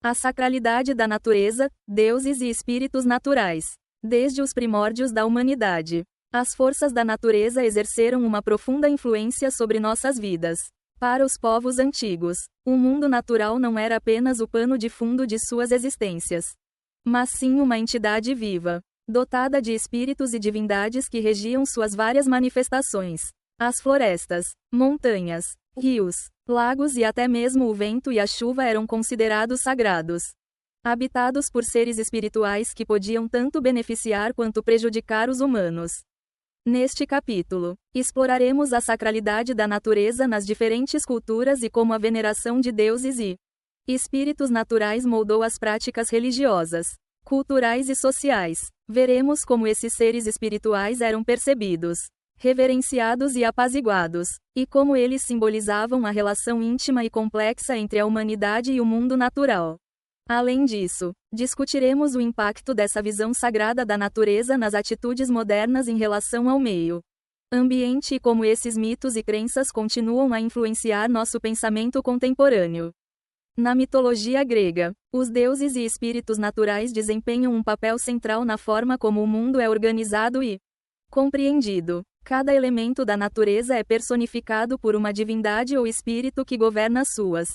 A sacralidade da natureza, deuses e espíritos naturais. Desde os primórdios da humanidade, as forças da natureza exerceram uma profunda influência sobre nossas vidas. Para os povos antigos, o mundo natural não era apenas o pano de fundo de suas existências, mas sim uma entidade viva, dotada de espíritos e divindades que regiam suas várias manifestações. As florestas, montanhas, rios, lagos e até mesmo o vento e a chuva eram considerados sagrados, habitados por seres espirituais que podiam tanto beneficiar quanto prejudicar os humanos. Neste capítulo, exploraremos a sacralidade da natureza nas diferentes culturas e como a veneração de deuses e espíritos naturais moldou as práticas religiosas, culturais e sociais. Veremos como esses seres espirituais eram percebidos, reverenciados e apaziguados, e como eles simbolizavam a relação íntima e complexa entre a humanidade e o mundo natural. Além disso, discutiremos o impacto dessa visão sagrada da natureza nas atitudes modernas em relação ao meio ambiente e como esses mitos e crenças continuam a influenciar nosso pensamento contemporâneo. Na mitologia grega, os deuses e espíritos naturais desempenham um papel central na forma como o mundo é organizado e compreendido. Cada elemento da natureza é personificado por uma divindade ou espírito que governa suas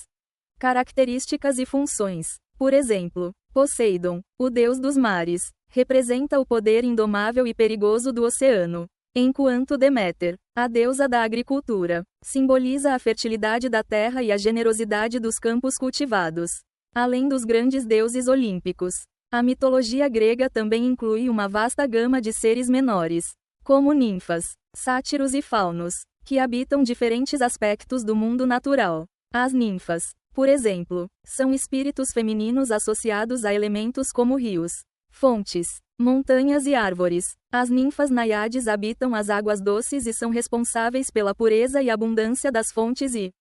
características e funções. Por exemplo, Poseidon, o deus dos mares, representa o poder indomável e perigoso do oceano, enquanto Deméter, a deusa da agricultura, simboliza a fertilidade da terra e a generosidade dos campos cultivados. Além dos grandes deuses olímpicos, a mitologia grega também inclui uma vasta gama de seres menores, como ninfas, sátiros e faunos, que habitam diferentes aspectos do mundo natural. As ninfas, por exemplo, são espíritos femininos associados a elementos como rios, fontes, montanhas e árvores. As ninfas náiades habitam as águas doces e são responsáveis pela pureza e abundância das fontes e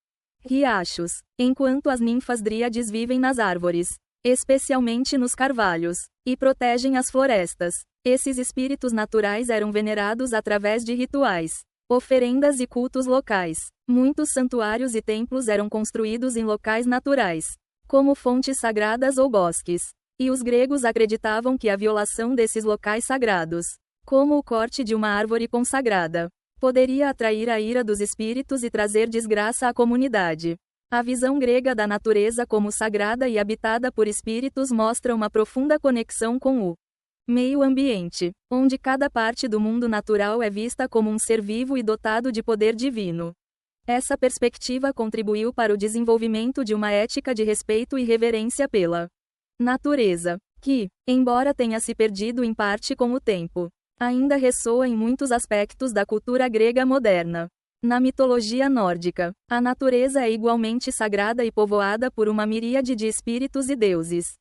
riachos, enquanto as ninfas dríades vivem nas árvores, especialmente nos carvalhos, e protegem as florestas. Esses espíritos naturais eram venerados através de rituais, oferendas e cultos locais. Muitos santuários e templos eram construídos em locais naturais, como fontes sagradas ou bosques. E os gregos acreditavam que a violação desses locais sagrados, como o corte de uma árvore consagrada, poderia atrair a ira dos espíritos e trazer desgraça à comunidade. A visão grega da natureza como sagrada e habitada por espíritos mostra uma profunda conexão com o meio ambiente, onde cada parte do mundo natural é vista como um ser vivo e dotado de poder divino. Essa perspectiva contribuiu para o desenvolvimento de uma ética de respeito e reverência pela natureza, que, embora tenha se perdido em parte com o tempo, ainda ressoa em muitos aspectos da cultura grega moderna. Na mitologia nórdica, a natureza é igualmente sagrada e povoada por uma miríade de espíritos e deuses.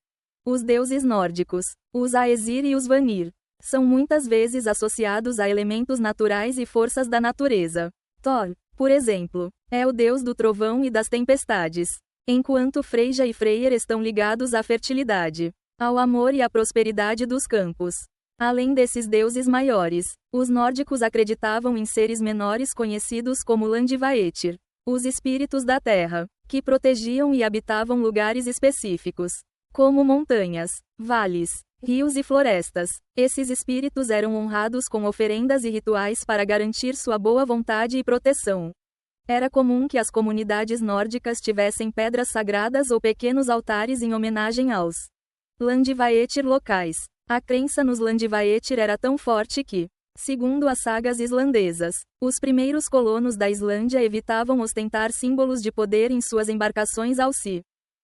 Os deuses nórdicos, os Aesir e os Vanir, são muitas vezes associados a elementos naturais e forças da natureza. Thor, por exemplo, é o deus do trovão e das tempestades, enquanto Freyja e Freyr estão ligados à fertilidade, ao amor e à prosperidade dos campos. Além desses deuses maiores, os nórdicos acreditavam em seres menores conhecidos como Landvaetir, os espíritos da terra, que protegiam e habitavam lugares específicos, como montanhas, vales, rios e florestas. Esses espíritos eram honrados com oferendas e rituais para garantir sua boa vontade e proteção. Era comum que as comunidades nórdicas tivessem pedras sagradas ou pequenos altares em homenagem aos Landvaetir locais. A crença nos Landvaetir era tão forte que, segundo as sagas islandesas, os primeiros colonos da Islândia evitavam ostentar símbolos de poder em suas embarcações ao se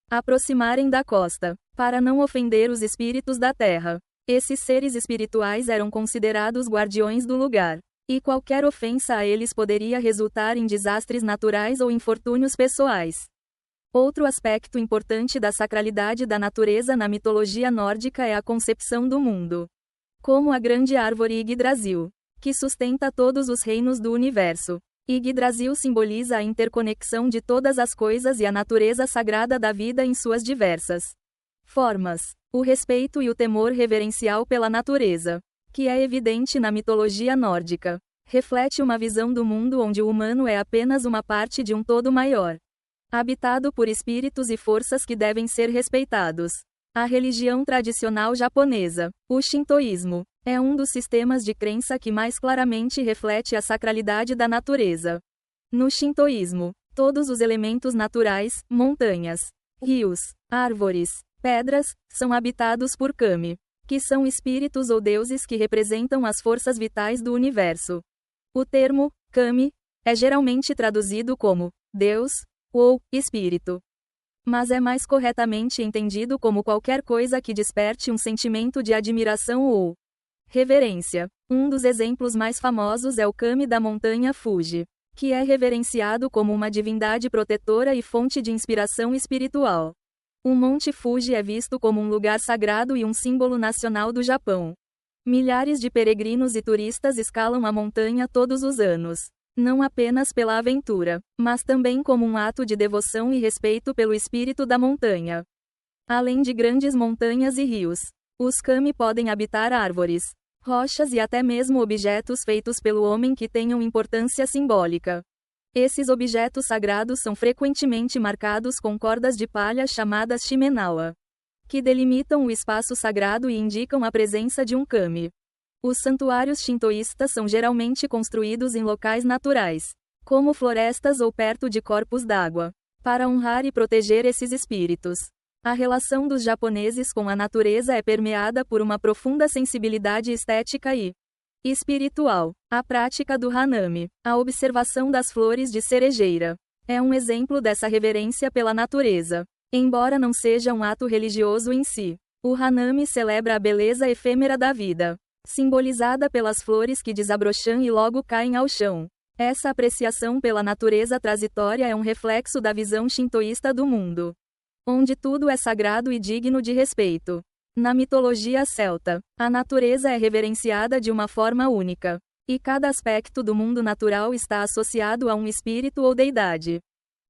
aproximarem da costa, para não ofender os espíritos da terra. Esses seres espirituais eram considerados guardiões do lugar, e qualquer ofensa a eles poderia resultar em desastres naturais ou infortúnios pessoais. Outro aspecto importante da sacralidade da natureza na mitologia nórdica é a concepção do mundo como a grande árvore Yggdrasil, que sustenta todos os reinos do universo. Yggdrasil simboliza a interconexão de todas as coisas e a natureza sagrada da vida em suas diversas formas. O respeito e o temor reverencial pela natureza, que é evidente na mitologia nórdica, reflete uma visão do mundo onde o humano é apenas uma parte de um todo maior. habitado por espíritos e forças que devem ser respeitados. A religião tradicional japonesa, o Shintoísmo, é um dos sistemas de crença que mais claramente reflete a sacralidade da natureza. No Shintoísmo, todos os elementos naturais, montanhas, rios, árvores, pedras, são habitados por kami, que são espíritos ou deuses que representam as forças vitais do universo. O termo, kami, é geralmente traduzido como Deus ou espírito. Mas é mais corretamente entendido como qualquer coisa que desperte um sentimento de admiração ou reverência. Um dos exemplos mais famosos é o kami da montanha Fuji, que é reverenciado como uma divindade protetora e fonte de inspiração espiritual. O Monte Fuji é visto como um lugar sagrado e um símbolo nacional do Japão. Milhares de peregrinos e turistas escalam a montanha todos os anos, não apenas pela aventura, mas também como um ato de devoção e respeito pelo espírito da montanha. Além de grandes montanhas e rios, os kami podem habitar árvores, rochas e até mesmo objetos feitos pelo homem que tenham importância simbólica. Esses objetos sagrados são frequentemente marcados com cordas de palha chamadas shimenawa, que delimitam o espaço sagrado e indicam a presença de um kami. Os santuários shintoístas são geralmente construídos em locais naturais, como florestas ou perto de corpos d'água, para honrar e proteger esses espíritos. A relação dos japoneses com a natureza é permeada por uma profunda sensibilidade estética e espiritual. A prática do hanami, a observação das flores de cerejeira, é um exemplo dessa reverência pela natureza. Embora não seja um ato religioso em si, o hanami celebra a beleza efêmera da vida, simbolizada pelas flores que desabrocham e logo caem ao chão. Essa apreciação pela natureza transitória é um reflexo da visão shintoísta do mundo, onde tudo é sagrado e digno de respeito. Na mitologia celta, a natureza é reverenciada de uma forma única, e cada aspecto do mundo natural está associado a um espírito ou deidade.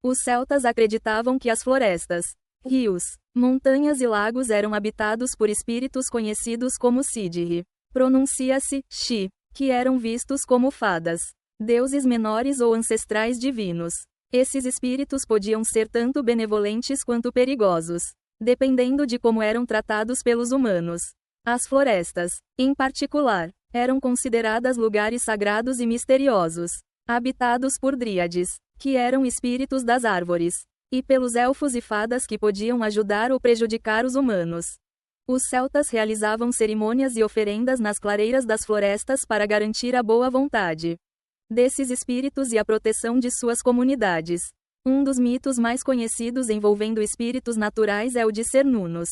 Os celtas acreditavam que as florestas, rios, montanhas e lagos eram habitados por espíritos conhecidos como Sidhi. Pronuncia-se Shi, que eram vistos como fadas, deuses menores ou ancestrais divinos. Esses espíritos podiam ser tanto benevolentes quanto perigosos, dependendo de como eram tratados pelos humanos. As florestas, em particular, eram consideradas lugares sagrados e misteriosos, habitados por dríades, que eram espíritos das árvores, e pelos elfos e fadas que podiam ajudar ou prejudicar os humanos. Os celtas realizavam cerimônias e oferendas nas clareiras das florestas para garantir a boa vontade desses espíritos e a proteção de suas comunidades. Um dos mitos mais conhecidos envolvendo espíritos naturais é o de Cernunnos,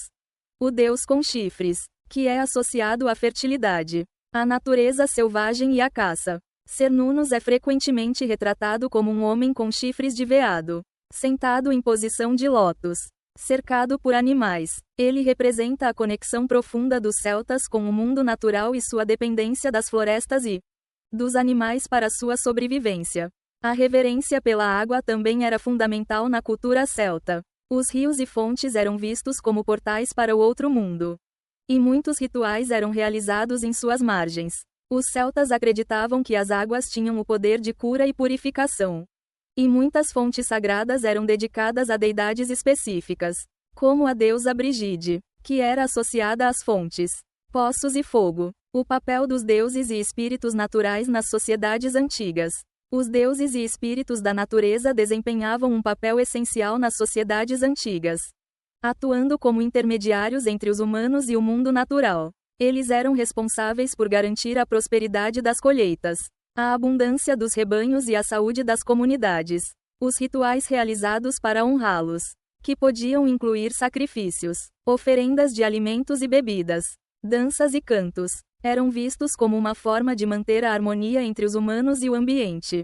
o deus com chifres, que é associado à fertilidade, à natureza selvagem e à caça. Cernunnos é frequentemente retratado como um homem com chifres de veado, sentado em posição de lótus, cercado por animais. Ele representa a conexão profunda dos celtas com o mundo natural e sua dependência das florestas e dos animais para sua sobrevivência. A reverência pela água também era fundamental na cultura celta. Os rios e fontes eram vistos como portais para o outro mundo, e muitos rituais eram realizados em suas margens. Os celtas acreditavam que as águas tinham o poder de cura e purificação, e muitas fontes sagradas eram dedicadas a deidades específicas, como a deusa Brigide, que era associada às fontes, poços e fogo. O papel dos deuses e espíritos naturais nas sociedades antigas. Os deuses e espíritos da natureza desempenhavam um papel essencial nas sociedades antigas, atuando como intermediários entre os humanos e o mundo natural. Eles eram responsáveis por garantir a prosperidade das colheitas, a abundância dos rebanhos e a saúde das comunidades. Os rituais realizados para honrá-los, que podiam incluir sacrifícios, oferendas de alimentos e bebidas, danças e cantos, eram vistos como uma forma de manter a harmonia entre os humanos e o ambiente.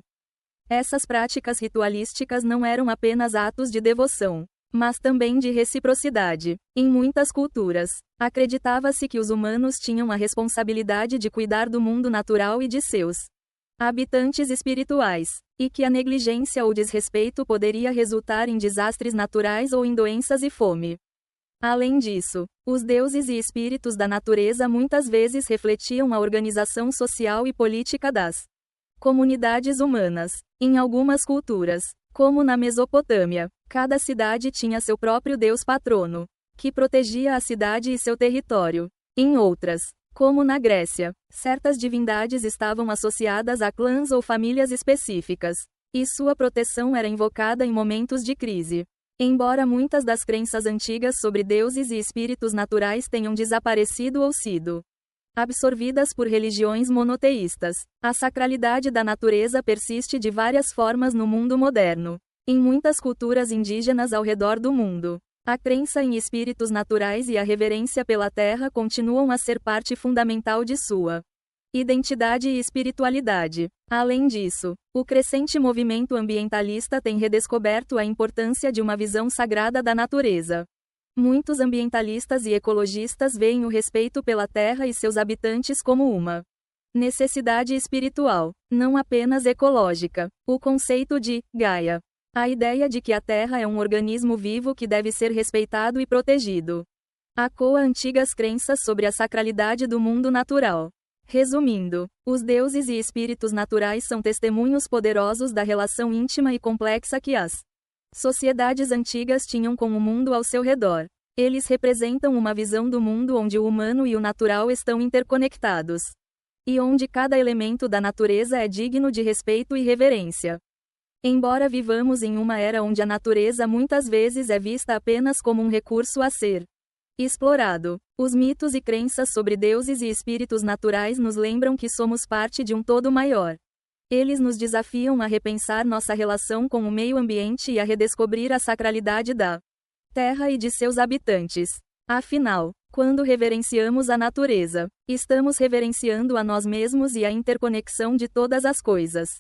Essas práticas ritualísticas não eram apenas atos de devoção, mas também de reciprocidade. Em muitas culturas, acreditava-se que os humanos tinham a responsabilidade de cuidar do mundo natural e de seus habitantes espirituais, e que a negligência ou desrespeito poderia resultar em desastres naturais ou em doenças e fome. Além disso, os deuses e espíritos da natureza muitas vezes refletiam a organização social e política das comunidades humanas. Em algumas culturas, Como na Mesopotâmia, cada cidade tinha seu próprio deus patrono, que protegia a cidade e seu território. Em outras, como na Grécia, certas divindades estavam associadas a clãs ou famílias específicas, e sua proteção era invocada em momentos de crise. Embora muitas das crenças antigas sobre deuses e espíritos naturais tenham desaparecido ou sido absorvidas por religiões monoteístas, a sacralidade da natureza persiste de várias formas no mundo moderno. Em muitas culturas indígenas ao redor do mundo, a crença em espíritos naturais e a reverência pela terra continuam a ser parte fundamental de sua identidade e espiritualidade. Além disso, o crescente movimento ambientalista tem redescoberto a importância de uma visão sagrada da natureza. Muitos ambientalistas e ecologistas veem o respeito pela terra e seus habitantes como uma necessidade espiritual, não apenas ecológica. O conceito de Gaia, a ideia de que a Terra é um organismo vivo que deve ser respeitado e protegido, ecoa antigas crenças sobre a sacralidade do mundo natural. Resumindo, os deuses e espíritos naturais são testemunhos poderosos da relação íntima e complexa que as sociedades antigas tinham com o mundo ao seu redor. Eles representam uma visão do mundo onde o humano e o natural estão interconectados, e onde cada elemento da natureza é digno de respeito e reverência. Embora vivamos em uma era onde a natureza muitas vezes é vista apenas como um recurso a ser explorado, os mitos e crenças sobre deuses e espíritos naturais nos lembram que somos parte de um todo maior. Eles nos desafiam a repensar nossa relação com o meio ambiente e a redescobrir a sacralidade da terra e de seus habitantes. Afinal, quando reverenciamos a natureza, estamos reverenciando a nós mesmos e a interconexão de todas as coisas.